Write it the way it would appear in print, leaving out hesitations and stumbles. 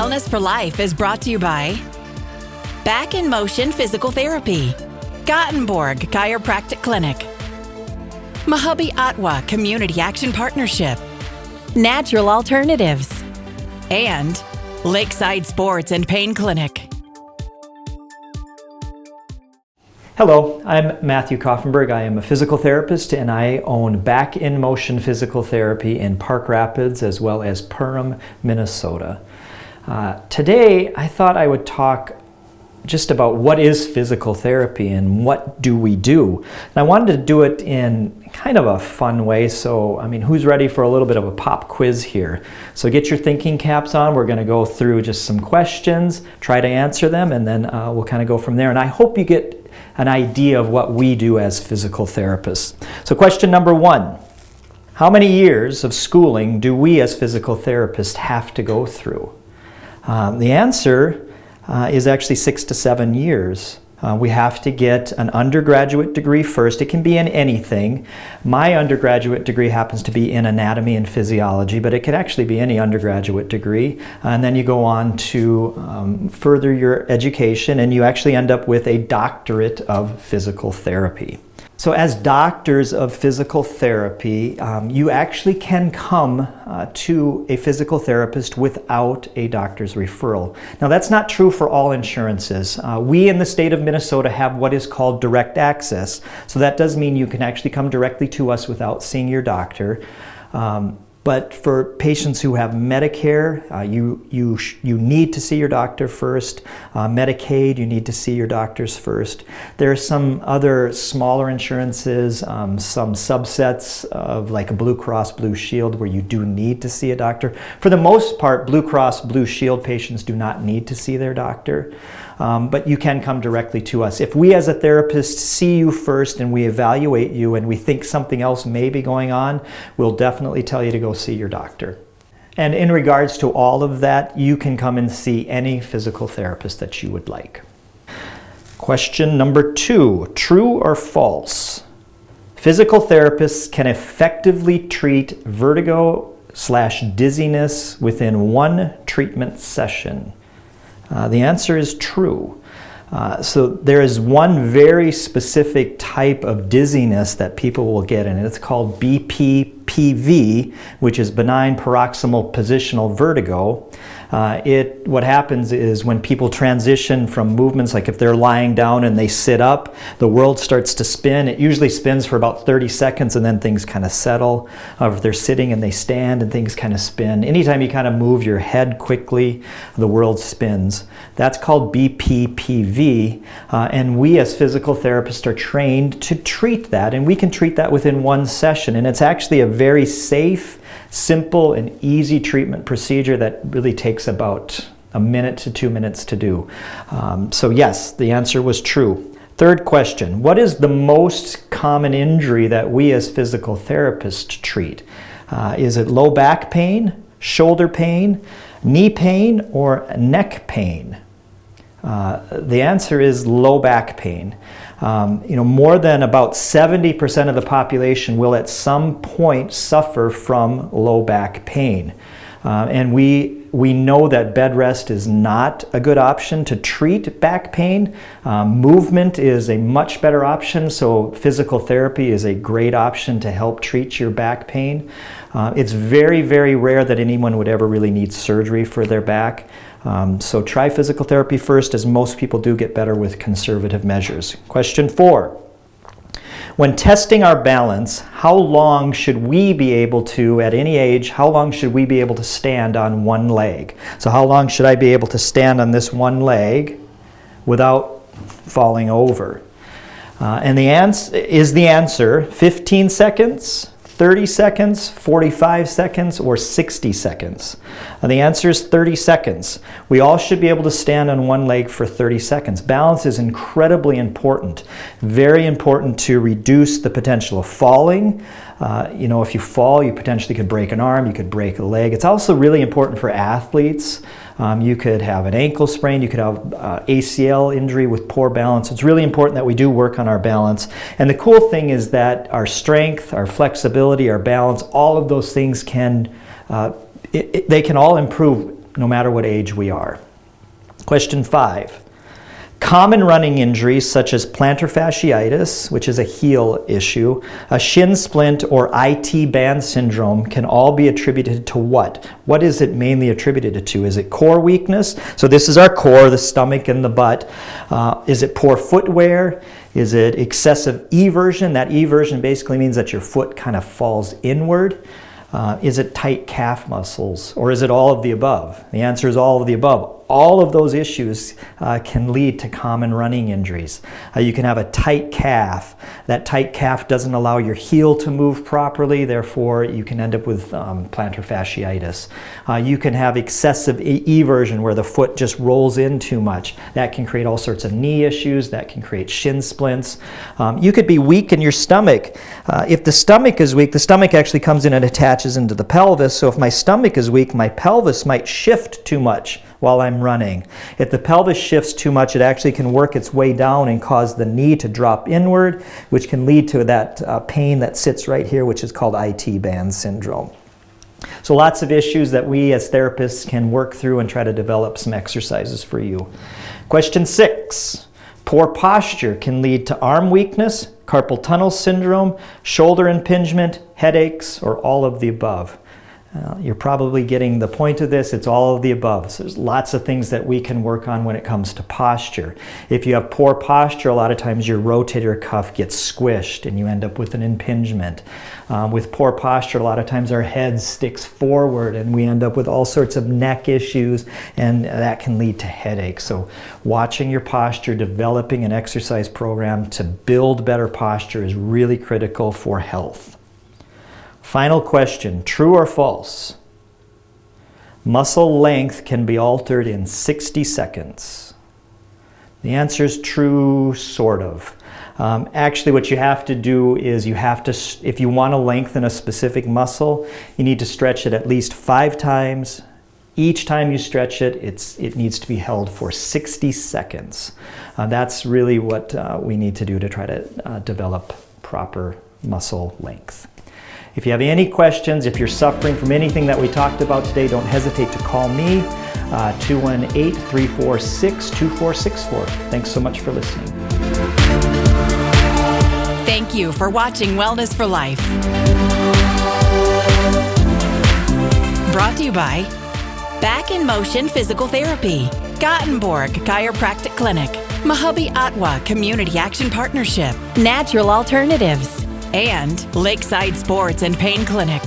Wellness for Life is brought to you by Back in Motion Physical Therapy, Gothenburg Chiropractic Clinic, Mahabi Atwa Community Action Partnership, Natural Alternatives, and Lakeside Sports and Pain Clinic. Hello, I'm Matthew Koffenberg. I am a physical therapist and I own Back in Motion Physical Therapy in Park Rapids as well as Perham, Minnesota. Today I thought I would talk just about what is physical therapy and what do we do. And I wanted to do it in kind of a fun way, so who's ready for a little bit of a pop quiz here? So get your thinking caps on. We're going to go through just some questions, try to answer them, and then we'll kind of go from there. And I hope you get an idea of what we do as physical therapists. So question number 1. How many years of schooling do we as physical therapists have to go through? The answer is actually 6 to 7 years. We have to get an undergraduate degree first. It can be in anything. My undergraduate degree happens to be in anatomy and physiology, but it could actually be any undergraduate degree. And then you go on to further your education, and you actually end up with a doctorate of physical therapy. So as doctors of physical therapy, you actually can come to a physical therapist without a doctor's referral. Now that's not true for all insurances. We in the state of Minnesota have what is called direct access. So that does mean you can actually come directly to us without seeing your doctor. But for patients who have Medicare, you need to see your doctor first. Medicaid, you need to see your doctors first. There are some other smaller insurances, some subsets of like a Blue Cross Blue Shield where you do need to see a doctor. For the most part, Blue Cross Blue Shield patients do not need to see their doctor. But you can come directly to us. If we as a therapist see you first and we evaluate you and we think something else may be going on, we'll definitely tell you to go see your doctor. And in regards to all of that, you can come and see any physical therapist that you would like. Question number 2, true or false? Physical therapists can effectively treat vertigo/dizziness within one treatment session. The answer is true. So there is one very specific type of dizziness that people will get, and it's called BPPV, which is benign paroxysmal positional vertigo. What happens is when people transition from movements, like if they're lying down and they sit up, the world starts to spin. It usually spins for about 30 seconds and then things kind of settle. If they're sitting and they stand and things kind of spin. Anytime you kind of move your head quickly, the world spins. That's called BPPV, and we as physical therapists are trained to treat that, and we can treat that within one session, and it's actually a very safe, simple, and easy treatment procedure that really takes about a minute to 2 minutes to do. So yes, the answer was true. Third question, what is the most common injury that we as physical therapists treat? Is it low back pain, shoulder pain, knee pain, or neck pain? The answer is low back pain. More than about 70% of the population will at some point suffer from low back pain. And we know that bed rest is not a good option to treat back pain. Movement is a much better option, so physical therapy is a great option to help treat your back pain. It's very, very rare that anyone would ever really need surgery for their back. So try physical therapy first, as most people do get better with conservative measures. Question 4. When testing our balance, how long should we be able to, at any age, how long should we be able to stand on one leg? So how long should I be able to stand on this one leg without falling over? And the answer 15 seconds, 30 seconds, 45 seconds, or 60 seconds? And the answer is 30 seconds. We all should be able to stand on one leg for 30 seconds. Balance is incredibly important. Very important to reduce the potential of falling. If you fall, you potentially could break an arm, you could break a leg. It's also really important for athletes. You could have an ankle sprain, you could have ACL injury with poor balance. It's really important that we do work on our balance. And the cool thing is that our strength, our flexibility, our balance, all of those things they can all improve no matter what age we are. Question 5. Common running injuries such as plantar fasciitis, which is a heel issue, a shin splint, or IT band syndrome can all be attributed to what? What is it mainly attributed to? Is it core weakness? So this is our core, the stomach and the butt. Is it poor footwear? Is it excessive eversion? That eversion basically means that your foot kind of falls inward. Is it tight calf muscles? Or is it all of the above? The answer is all of the above. All of those issues can lead to common running injuries. You can have a tight calf. That tight calf doesn't allow your heel to move properly, therefore you can end up with plantar fasciitis. You can have excessive eversion where the foot just rolls in too much. That can create all sorts of knee issues. That can create shin splints. You could be weak in your stomach. If the stomach is weak, the stomach actually comes in and attaches into the pelvis. So if my stomach is weak, my pelvis might shift too much while I'm running. If the pelvis shifts too much, it actually can work its way down and cause the knee to drop inward, which can lead to that pain that sits right here, which is called IT band syndrome. So lots of issues that we as therapists can work through and try to develop some exercises for you. Question 6. Poor posture can lead to arm weakness, carpal tunnel syndrome, shoulder impingement, headaches, or all of the above. You're probably getting the point of this. It's all of the above. So there's lots of things that we can work on when it comes to posture. If you have poor posture, a lot of times your rotator cuff gets squished and you end up with an impingement. With poor posture, a lot of times our head sticks forward and we end up with all sorts of neck issues, and that can lead to headaches. So watching your posture, developing an exercise program to build better posture is really critical for health. Final question, true or false? Muscle length can be altered in 60 seconds. The answer is true, sort of. Actually, what you have to do is if you want to lengthen a specific muscle, you need to stretch it at least 5 times. Each time you stretch it, it needs to be held for 60 seconds. That's really what we need to do to try to develop proper muscle length. If you have any questions, if you're suffering from anything that we talked about today, don't hesitate to call me, 218-346-2464. Thanks so much for listening. Thank you for watching Wellness for Life. Brought to you by Back in Motion Physical Therapy, Gothenburg Chiropractic Clinic, Mahabi Atwa Community Action Partnership, Natural Alternatives, and Lakeside Sports and Pain Clinic.